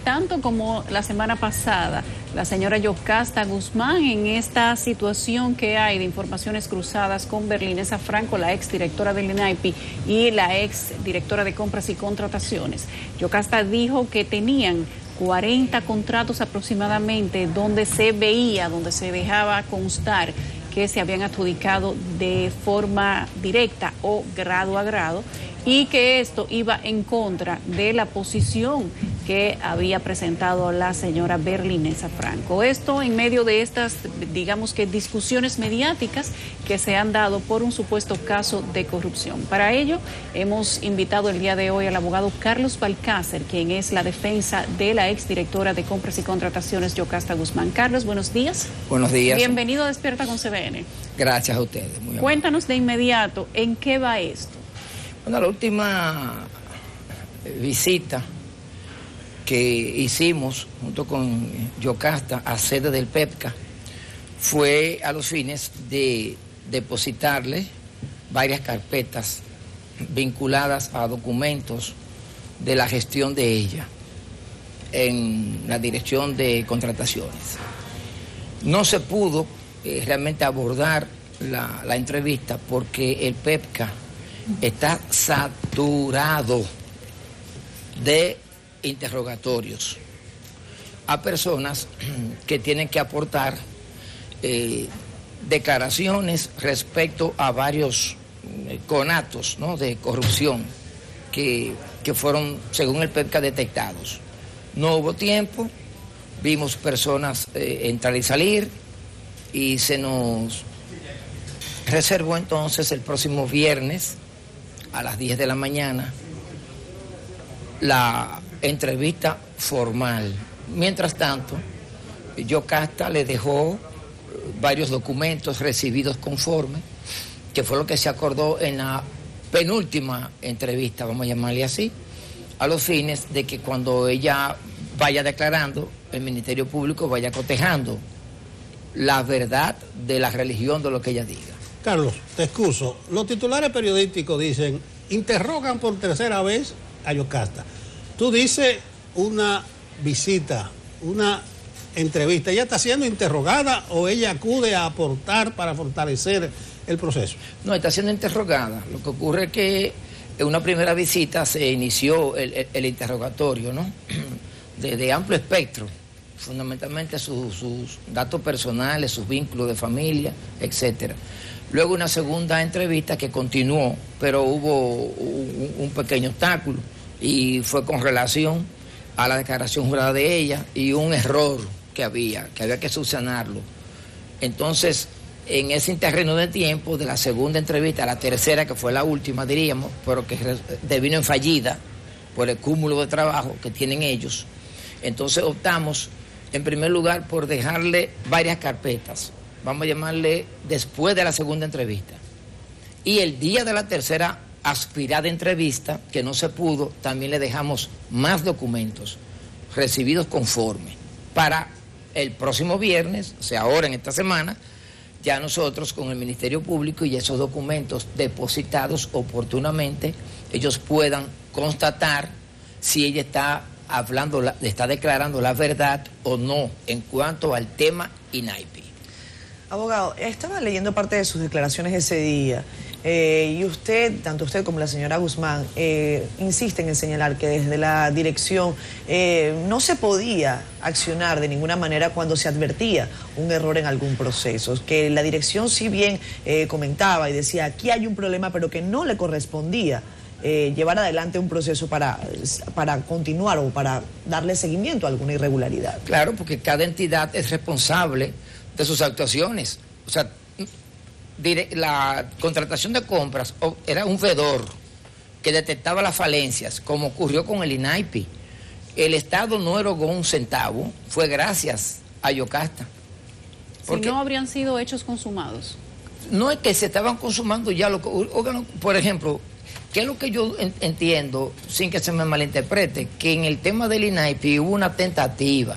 Tanto como la semana pasada, la señora Yocasta Guzmán, en esta situación que hay de informaciones cruzadas con Berlinesa Franco, la ex directora del INAIPI y la ex directora de compras y contrataciones. Yocasta dijo que tenían 40 contratos aproximadamente donde se dejaba constar que se habían adjudicado de forma directa o grado a grado, y que esto iba en contra de la posición que había presentado la señora Berlinesa Franco. Esto en medio de estas, digamos que discusiones mediáticas que se han dado por un supuesto caso de corrupción. Para ello, hemos invitado el día de hoy al abogado Carlos Balcácer, quien es la defensa de la exdirectora de compras y contrataciones, Yocasta Guzmán. Carlos, buenos días. Buenos días. Bienvenido a Despierta con CBN. Gracias a ustedes. Muy Cuéntanos de inmediato, ¿en qué va esto? Bueno, la última visita que hicimos junto con Yocasta a sede del PEPCA fue a los fines de depositarle varias carpetas vinculadas a documentos de la gestión de ella en la dirección de contrataciones. No se pudo realmente abordar la entrevista porque el PEPCA está saturado de interrogatorios a personas que tienen que aportar declaraciones respecto a varios conatos, ¿no?, de corrupción que fueron, según el PEPCA, detectados. No hubo tiempo, vimos personas entrar y salir, y se nos reservó entonces el próximo viernes a las 10 de la mañana la entrevista formal. Mientras tanto, Yocasta le dejó varios documentos recibidos conforme, que fue lo que se acordó en la penúltima entrevista, vamos a llamarle así, a los fines de que cuando ella vaya declarando, el Ministerio Público vaya cotejando la verdad de la religión de lo que ella diga. Carlos, te excuso. Los titulares periodísticos dicen, interrogan por tercera vez a Yocasta. Tú dices una visita, una entrevista. ¿Ella está siendo interrogada o ella acude a aportar para fortalecer el proceso? No, está siendo interrogada. Lo que ocurre es que en una primera visita se inició el interrogatorio, ¿no?, de amplio espectro, fundamentalmente sus datos personales, sus vínculos de familia, etcétera. Luego una segunda entrevista que continuó, pero hubo un pequeño obstáculo y fue con relación a la declaración jurada de ella y un error que había que subsanarlo. Entonces, en ese terreno de tiempo, de la segunda entrevista a la tercera, que fue la última, diríamos, pero que devino en fallida por el cúmulo de trabajo que tienen ellos, entonces optamos, en primer lugar, por dejarle varias carpetas, vamos a llamarle después de la segunda entrevista. Y el día de la tercera aspirada entrevista, que no se pudo, también le dejamos más documentos recibidos conforme. Para el próximo viernes, o sea, ahora en esta semana, ya nosotros con el Ministerio Público y esos documentos depositados oportunamente, ellos puedan constatar si ella está está declarando la verdad o no en cuanto al tema INAIPI. Abogado, estaba leyendo parte de sus declaraciones ese día y usted, tanto usted como la señora Guzmán, insisten en señalar que desde la dirección no se podía accionar de ninguna manera cuando se advertía un error en algún proceso, que la dirección si bien comentaba y decía aquí hay un problema pero que no le correspondía llevar adelante un proceso para continuar o para darle seguimiento a alguna irregularidad. Claro, porque cada entidad es responsable de sus actuaciones. O sea, la contratación de compras era un vedor que detectaba las falencias, como ocurrió con el INAIPI. El Estado no erogó un centavo, fue gracias a Yocasta. Si no habrían sido hechos consumados. No es que se estaban consumando ya, por ejemplo, ¿qué es lo que yo entiendo, sin que se me malinterprete? Que en el tema del INAIPI hubo una tentativa,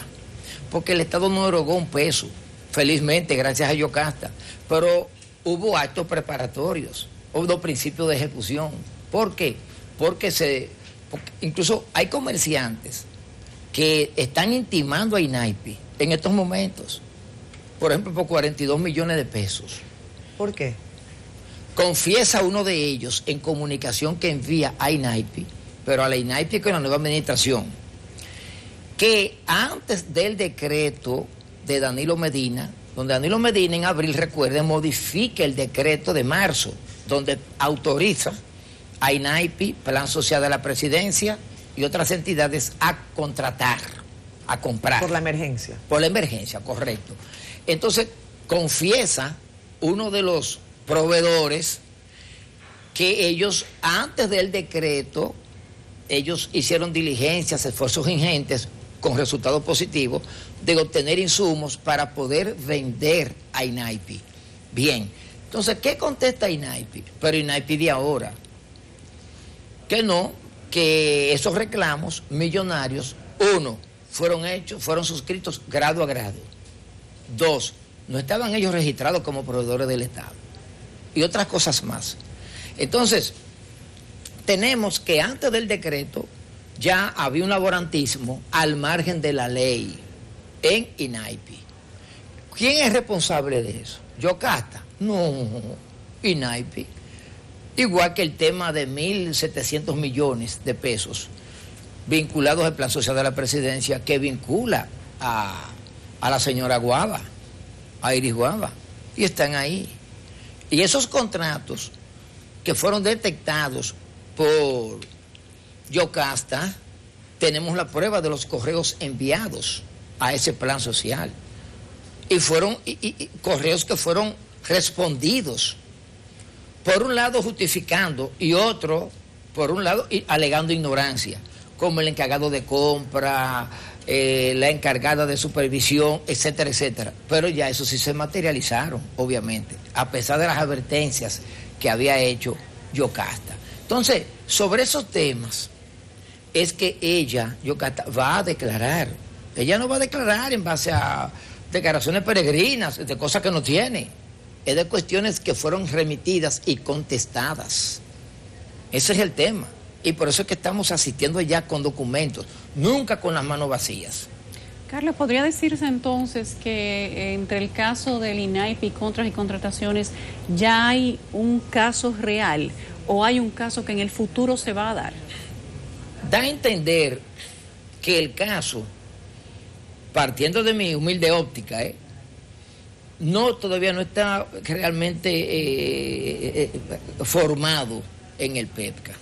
porque el Estado no erogó un peso, felizmente, gracias a Yocasta, pero hubo actos preparatorios, hubo principios de ejecución. ¿Por qué? Porque incluso hay comerciantes que están intimando a INAIPI en estos momentos, por ejemplo, por 42 millones de pesos. ¿Por qué? Confiesa uno de ellos en comunicación que envía a INAIPI, pero a la INAIPI con la nueva administración, que antes del decreto de Danilo Medina, donde Danilo Medina en abril, recuerden, modifica el decreto de marzo, donde autoriza a INAIPI, Plan Social de la Presidencia y otras entidades a contratar, a comprar. Por la emergencia. Por la emergencia, correcto. Entonces, confiesa uno de los proveedores que ellos, antes del decreto, ellos hicieron diligencias, esfuerzos ingentes, con resultados positivos, de obtener insumos para poder vender a INAIPI. Bien, entonces, ¿qué contesta INAIPI? Pero INAIPI de ahora, que no, que esos reclamos millonarios, uno, fueron suscritos grado a grado. Dos, no estaban ellos registrados como proveedores del Estado. Y otras cosas más. Entonces, tenemos que antes del decreto ya había un laborantismo al margen de la ley en INAIPI. ¿Quién es responsable de eso? ¿Yocasta? No, INAIPI. Igual que el tema de 1.700 millones de pesos vinculados al Plan Social de la Presidencia, que vincula a la señora Guava, a Iris Guava, y están ahí. Y esos contratos que fueron detectados por Yocasta, tenemos la prueba de los correos enviados a ese plan social. Y fueron correos que fueron respondidos, por un lado justificando y otro, por un lado, alegando ignorancia, como el encargado de compra, la encargada de supervisión, etcétera, etcétera. Pero ya eso sí se materializaron, obviamente, a pesar de las advertencias que había hecho Yocasta. Entonces, sobre esos temas, es que ella, Yocasta, va a declarar. Ella no va a declarar en base a declaraciones peregrinas, de cosas que no tiene. Es de cuestiones que fueron remitidas y contestadas. Ese es el tema. Y por eso es que estamos asistiendo ya con documentos, nunca con las manos vacías. Carlos, ¿podría decirse entonces que entre el caso del INAIPI, contras y contrataciones, ya hay un caso real o hay un caso que en el futuro se va a dar? Da a entender que el caso, partiendo de mi humilde óptica, todavía no está realmente formado en el PEPCA.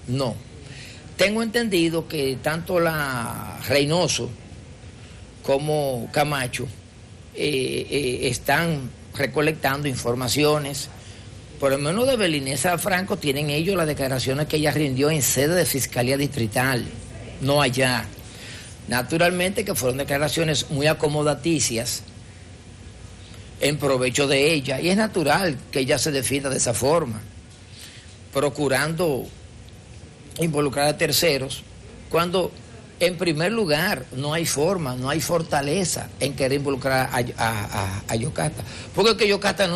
No. Tengo entendido que tanto la Reynoso como Camacho están recolectando informaciones. Por lo menos de Belinesa Franco tienen ellos las declaraciones que ella rindió en sede de Fiscalía Distrital, no allá. Naturalmente que fueron declaraciones muy acomodaticias en provecho de ella, y es natural que ella se defienda de esa forma, procurando involucrar a terceros, cuando en primer lugar no hay forma, no hay fortaleza en querer involucrar a Yocasta, porque que Yocasta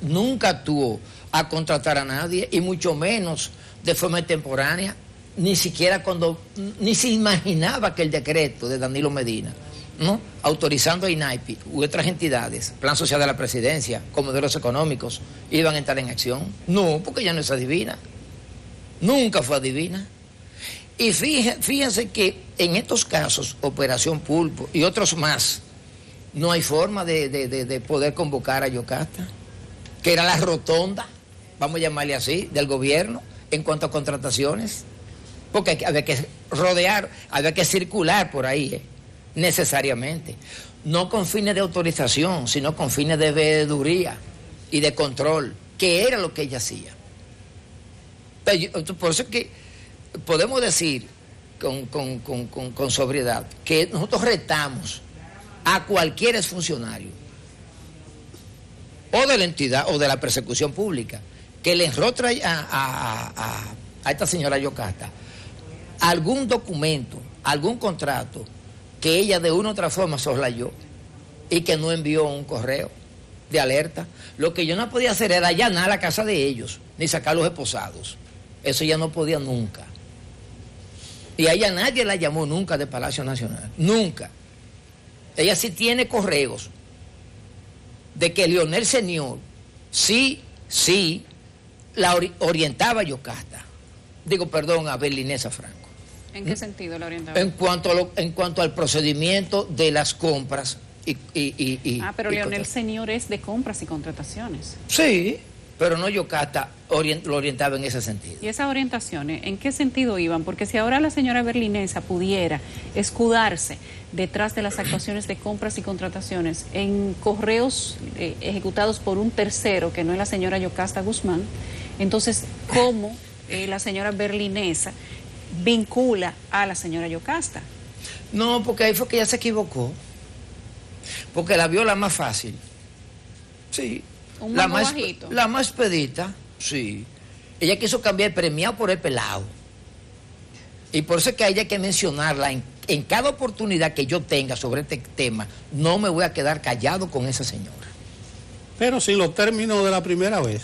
nunca actuó a contratar a nadie, y mucho menos de forma temporánea, ni siquiera ni se imaginaba que el decreto de Danilo Medina, ¿no?, autorizando a INAIPI u otras entidades, Plan Social de la Presidencia, comederos económicos, iban a entrar en acción. No, porque ya no es adivina. Nunca fue adivina. Y fíjense que en estos casos, Operación Pulpo y otros más, no hay forma de poder convocar a Yocasta, que era la rotonda, vamos a llamarle así, del gobierno en cuanto a contrataciones, porque había que rodear, había que circular por ahí, necesariamente. No con fines de autorización, sino con fines de veeduría y de control, que era lo que ella hacía. Por eso es que podemos decir con sobriedad que nosotros retamos a cualquier exfuncionario o de la entidad o de la persecución pública que le enrotre a esta señora Yocasta algún documento, algún contrato que ella de una u otra forma soslayó y que no envió un correo de alerta. Lo que yo no podía hacer era allanar la casa de ellos, ni sacar los esposados. Eso ya no podía nunca. Y a ella nadie la llamó nunca de Palacio Nacional, nunca. Ella sí tiene correos de que Leonel Senior sí la orientaba a Yocasta. Digo, perdón, a Berlinesa Franco. ¿En qué sentido la orientaba? En cuanto al procedimiento de las compras pero Leonel Senior es de compras y contrataciones. Sí, pero no Yocasta lo orientaba en ese sentido. ¿Y esas orientaciones en qué sentido iban? Porque si ahora la señora Berlinesa pudiera escudarse detrás de las actuaciones de compras y contrataciones en correos ejecutados por un tercero que no es la señora Yocasta Guzmán, entonces, ¿cómo la señora Berlinesa vincula a la señora Yocasta? No, porque ahí fue que ella se equivocó. Porque la vio la más fácil. Sí. La más bajito. La más expedita, sí. Ella quiso cambiar el premiado por el pelado. Y por eso es que hay que mencionarla en cada oportunidad que yo tenga sobre este tema. No me voy a quedar callado con esa señora. Pero sin los términos de la primera vez.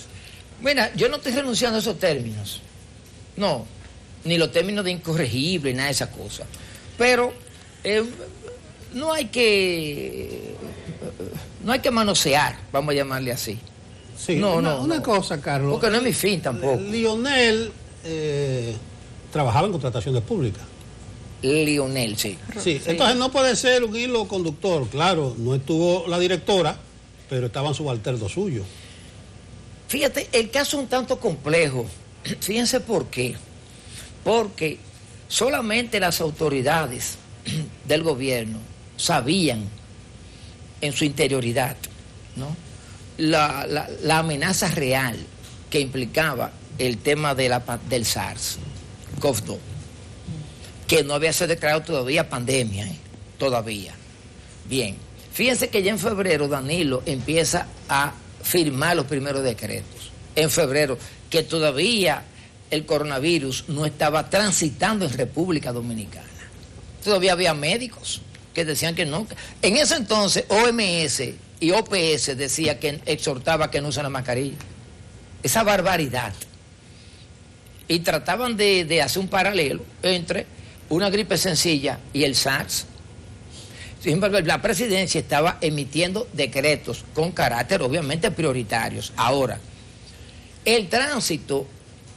Mira, yo no estoy renunciando a esos términos. No, ni los términos de incorregible, nada de esas cosas. Pero no hay que manosear, vamos a llamarle así. Sí, una cosa, Carlos. Porque no es mi fin tampoco. Leonel trabajaba en contrataciones públicas. Leonel, sí. Sí, entonces no puede ser un hilo conductor. Claro, no estuvo la directora, pero estaban subalternos suyos. Fíjate, el caso es un tanto complejo. Fíjense por qué. Porque solamente las autoridades del gobierno sabían en su interioridad, ¿no?, la amenaza real que implicaba el tema de del SARS-CoV-2, que no había sido declarado todavía pandemia, todavía. Bien, fíjense que ya en febrero Danilo empieza a firmar los primeros decretos. En febrero, que todavía el coronavirus no estaba transitando en República Dominicana. Todavía había médicos que decían que no. En ese entonces, OMS y OPS decía que exhortaba que no usen la mascarilla. Esa barbaridad. Y trataban de hacer un paralelo entre una gripe sencilla y el SARS. Sin embargo, la presidencia estaba emitiendo decretos con carácter obviamente prioritarios. Ahora, el tránsito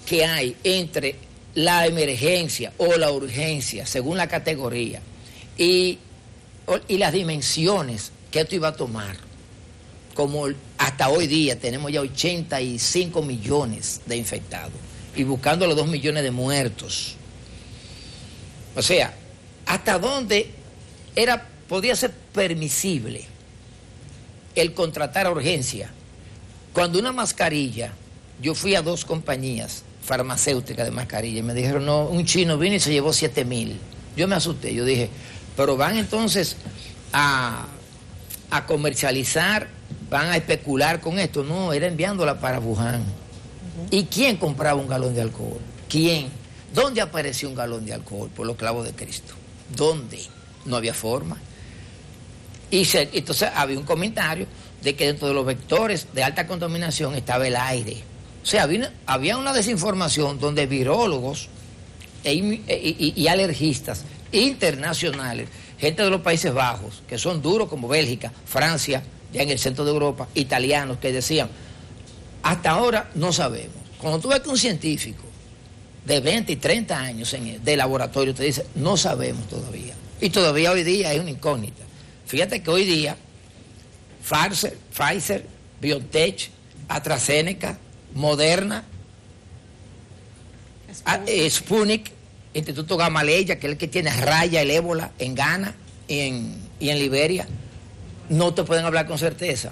que hay entre la emergencia o la urgencia, según la categoría, y las dimensiones que esto iba a tomar, como hasta hoy día tenemos ya 85 millones de infectados y buscando los 2 millones de muertos. O sea, ¿hasta dónde podía ser permisible el contratar a urgencia? Cuando una mascarilla, yo fui a 2 compañías farmacéuticas de mascarilla y me dijeron, no, un chino vino y se llevó 7,000. Yo me asusté, yo dije, pero van entonces a comercializar, van a especular con esto. No, era enviándola para Wuhan. ¿Y quién compraba un galón de alcohol? ¿Quién? ¿Dónde apareció un galón de alcohol? Por los clavos de Cristo. ¿Dónde? No había forma. Y entonces había un comentario de que dentro de los vectores de alta contaminación estaba el aire. O sea, había una desinformación donde virólogos y alergistas internacionales, gente de los Países Bajos, que son duros como Bélgica, Francia, ya en el centro de Europa, italianos, que decían, hasta ahora no sabemos. Cuando tú ves que un científico de 20 y 30 años de laboratorio te dice, no sabemos todavía. Y todavía hoy día es una incógnita. Fíjate que hoy día Pfizer, BioNTech, AstraZeneca, Moderna, Sputnik, Instituto Gamaleya, que es el que tiene raya el ébola en Ghana y en Liberia, no te pueden hablar con certeza.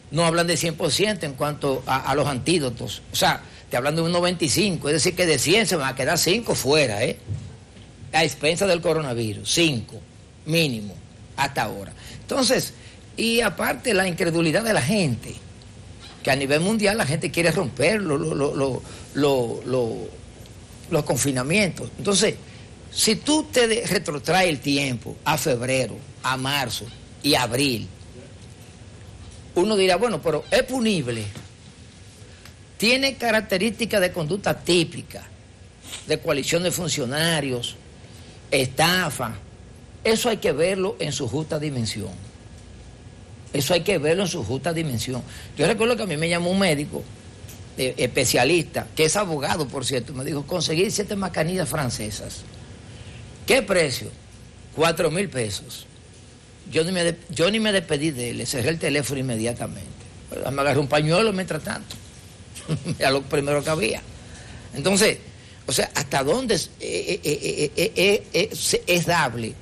No hablan de 100% en cuanto a los antídotos. O sea, te hablan de un 95%, es decir, que de 100 se van a quedar 5 fuera, a expensa del coronavirus, 5 mínimo, hasta ahora. Entonces, y aparte la incredulidad de la gente, que a nivel mundial la gente quiere romper los confinamientos. Entonces, si tú te retrotraes el tiempo a febrero, a marzo y abril, uno dirá, bueno, pero es punible. Tiene características de conducta típica, de coalición de funcionarios, estafa. Eso hay que verlo en su justa dimensión. Eso hay que verlo en su justa dimensión. Yo recuerdo que a mí me llamó un médico especialista, que es abogado, por cierto, me dijo, conseguir 7 mascarillas francesas. ¿Qué precio? 4,000 pesos. Yo ni me despedí de él, le cerré el teléfono inmediatamente. Me agarré un pañuelo mientras tanto. Era lo primero que había. Entonces, o sea, ¿hasta dónde es dable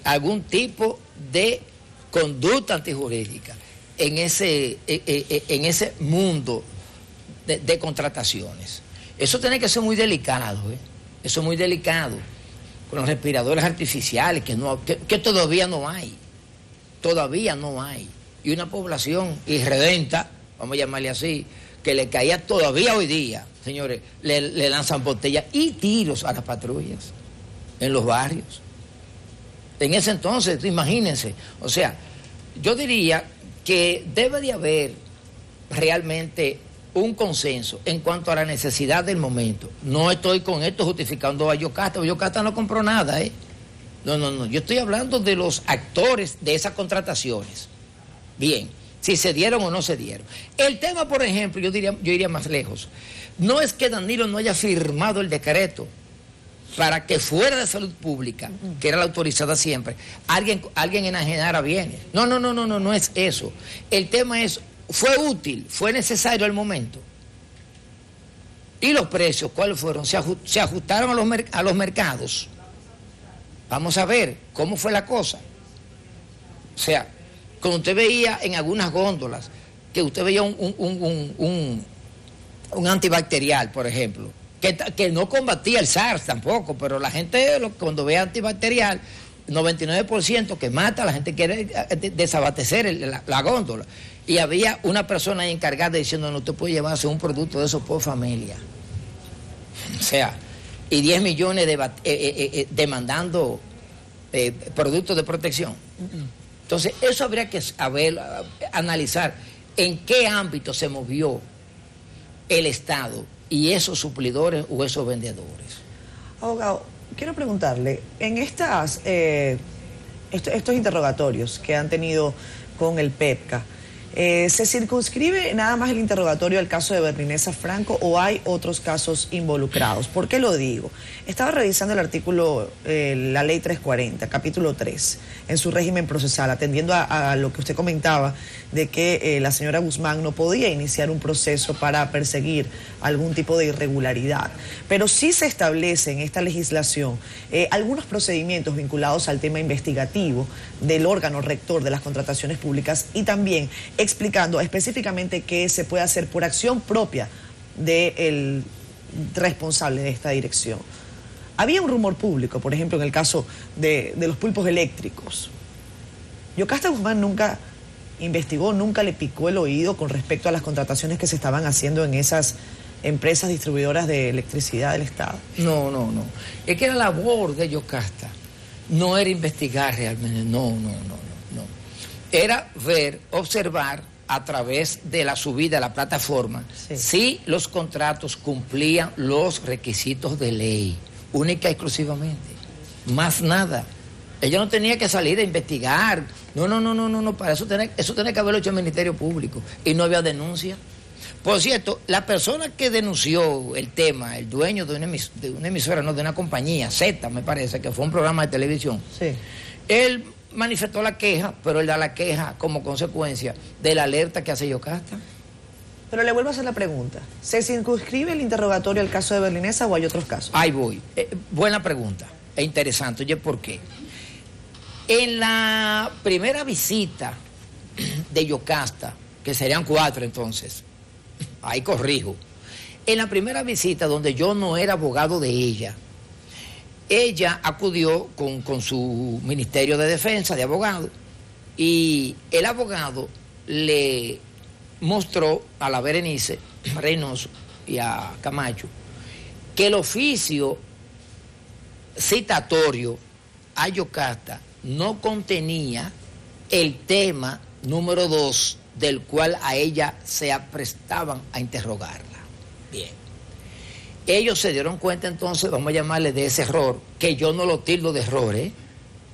algún tipo de conducta antijurídica en ese mundo de contrataciones? Eso tiene que ser muy delicado, eso es muy delicado, con los respiradores artificiales que todavía no hay, y una población irredenta, vamos a llamarle así, que le caía todavía hoy día, señores, le lanzan botellas y tiros a las patrullas en los barrios. En ese entonces, imagínense, o sea, yo diría que debe de haber realmente un consenso en cuanto a la necesidad del momento. No estoy con esto justificando a Yocasta. Yocasta no compró nada, No. Yo estoy hablando de los actores de esas contrataciones. Bien, si se dieron o no se dieron. El tema, por ejemplo, yo iría más lejos. No es que Danilo no haya firmado el decreto para que fuera de salud pública, que era la autorizada siempre, alguien enajenara bienes. No es eso. El tema es, fue útil, fue necesario al momento. ¿Y los precios cuáles fueron? Se ajustaron a los mercados. Vamos a ver cómo fue la cosa. O sea, cuando usted veía en algunas góndolas, que usted veía un antibacterial, por ejemplo, que no combatía el SARS tampoco, pero la gente cuando ve antibacterial, 99% que mata, la gente quiere desabastecer la góndola. Y había una persona ahí encargada diciendo, no, usted puede llevarse un producto de eso por familia. O sea, y 10 millones demandando productos de protección. Entonces, eso habría que analizar en qué ámbito se movió el Estado y esos suplidores o esos vendedores. Abogado, quiero preguntarle, en estos interrogatorios que han tenido con el PEPCA, ¿se circunscribe nada más el interrogatorio al caso de Berlinesa Franco o hay otros casos involucrados? ¿Por qué lo digo? Estaba revisando el artículo, la ley 340, capítulo 3, en su régimen procesal, atendiendo a lo que usted comentaba de que la señora Guzmán no podía iniciar un proceso para perseguir algún tipo de irregularidad. Pero sí se establece en esta legislación algunos procedimientos vinculados al tema investigativo del órgano rector de las contrataciones públicas y también explicando específicamente qué se puede hacer por acción propia del responsable de esta dirección. Había un rumor público, por ejemplo, en el caso de los pulpos eléctricos. Yocasta Guzmán nunca investigó, nunca le picó el oído con respecto a las contrataciones que se estaban haciendo en esas empresas distribuidoras de electricidad del Estado. No. Es que la labor de Yocasta no era investigar realmente, no. Era ver, observar a través de la subida a la plataforma si los contratos cumplían los requisitos de ley, única y exclusivamente, más nada. Ella no tenía que salir a investigar, no, para eso tenía que haberlo hecho el Ministerio Público y no había denuncia. Por cierto, la persona que denunció el tema, el dueño de una emisora, no, de una compañía, Z me parece, que fue un programa de televisión, él manifestó la queja, pero él da la queja como consecuencia de la alerta que hace Yocasta. Pero le vuelvo a hacer la pregunta. ¿Se circunscribe el interrogatorio al caso de Berlinesa o hay otros casos? Ahí voy. Buena pregunta. Es interesante. Oye, ¿por qué? En la primera visita de Yocasta, que serían 4 entonces, ahí corrijo. En la primera visita donde yo no era abogado de ella acudió con su Ministerio de Defensa de abogado y el abogado le mostró a la Berenice Reynoso y a Camacho que el oficio citatorio a Yocasta no contenía el tema número 2 del cual a ella se aprestaban a interrogarla. Bien. Ellos se dieron cuenta entonces, vamos a llamarle de ese error, que yo no lo tildo de error, ¿eh?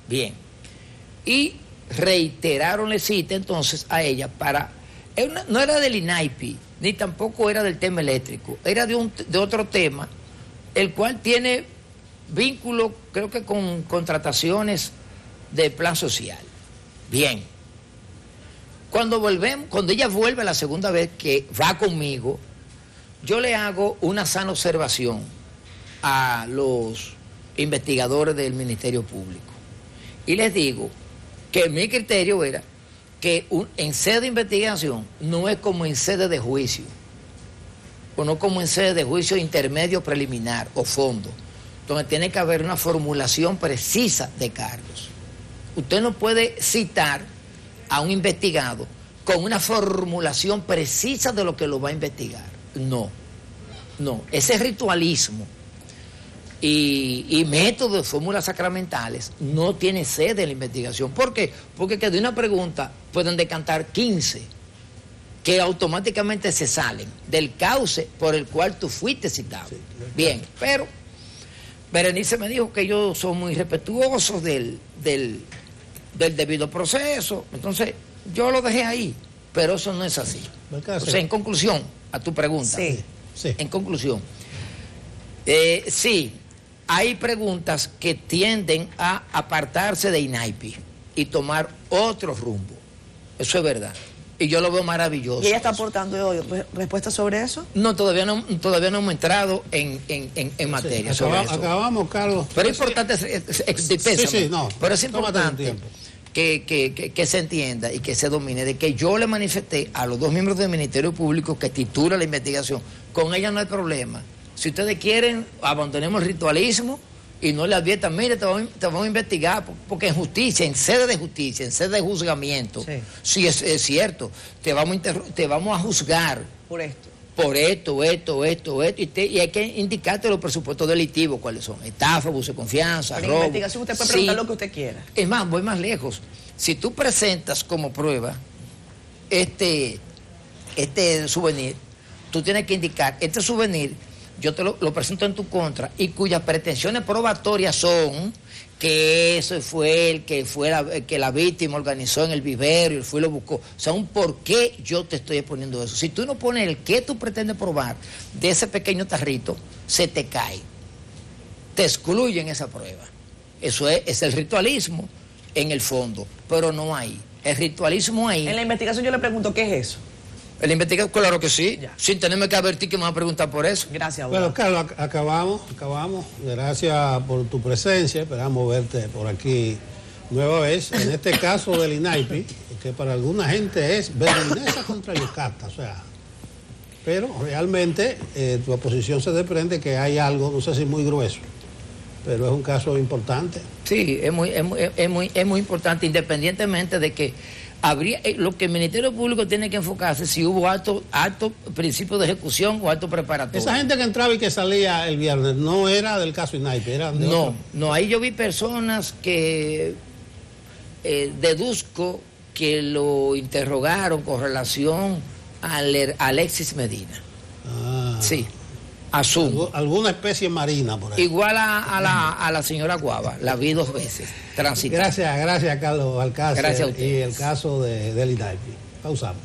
Bien. Y reiteraronle cita entonces a ella para... no era del INAIPI, ni tampoco era del tema eléctrico, era de otro tema, el cual tiene vínculo, creo que con contrataciones de plan social. Bien. Cuando ella vuelve la segunda vez que va conmigo, yo le hago una sana observación a los investigadores del Ministerio Público y les digo que mi criterio era que en sede de investigación no es como en sede de juicio, o no como en sede de juicio intermedio preliminar o fondo, donde tiene que haber una formulación precisa de cargos. Usted no puede citar a un investigado con una formulación precisa de lo que lo va a investigar. No, ese ritualismo y método de fórmulas sacramentales no tiene sede en la investigación. ¿Por qué? Porque que de una pregunta pueden decantar 15 que automáticamente se salen del cauce por el cual tú fuiste citado. Sí, bien, pero Berenice me dijo que yo soy muy respetuoso del debido proceso, entonces yo lo dejé ahí, pero eso no es así. O sea, en conclusión, a tu pregunta, en conclusión, sí, hay preguntas que tienden a apartarse de INAIPI y tomar otro rumbo, eso es verdad. Y yo lo veo maravilloso. ¿Y ella está aportando hoy respuestas sobre eso? No, todavía no hemos entrado en materia sobre eso. Acabamos, Carlos. Pero es importante, pero es importante que se entienda y que se domine de que yo le manifesté a los dos miembros del Ministerio Público que titula la investigación. Con ella no hay problema. Si ustedes quieren, abandonemos el ritualismo y no le adviertan, mire, te vamos a investigar, porque en justicia, en sede de justicia, en sede de juzgamiento, sí es cierto, te vamos a juzgar por esto. Por esto, y hay que indicarte los presupuestos delictivos, cuáles son: estafa, abuso de confianza, robo. En investigación usted puede preguntar lo que usted quiera. Es más, voy más lejos. Si tú presentas como prueba este souvenir, tú tienes que indicar, este souvenir yo te lo presento en tu contra, y cuyas pretensiones probatorias son que eso fue que la víctima organizó en el vivero y fue y lo buscó. O sea, un por qué yo te estoy exponiendo eso. Si tú no pones el qué tú pretendes probar de ese pequeño tarrito, se te cae. Te excluyen esa prueba. Eso es el ritualismo en el fondo, pero no hay. El ritualismo ahí. En la investigación yo le pregunto, ¿qué es eso? El investigador, claro que sí, sin tenerme que advertir que me va a preguntar por eso. Gracias, abogado. Bueno, Carlos, acabamos. Gracias por tu presencia, esperamos verte por aquí nueva vez. En este caso del INAIPI, que para alguna gente es Berlinesa contra Yocasta, o sea, pero realmente tu oposición se desprende que hay algo, no sé si muy grueso, pero es un caso importante. Sí, es muy importante, independientemente de que lo que el Ministerio Público tiene que enfocarse si hubo alto principio de ejecución o alto preparatorio. Esa gente que entraba y que salía el viernes no era del caso INAIPI, era de otro. No, ahí yo vi personas que deduzco que lo interrogaron con relación a Alexis Medina. Sí, asumo. Alguna especie marina por ahí. Igual a la señora Guava, la vi 2 veces transitar. Gracias Carlos Alcácer. Gracias a usted. Y el caso del INAIPI. Pausamos.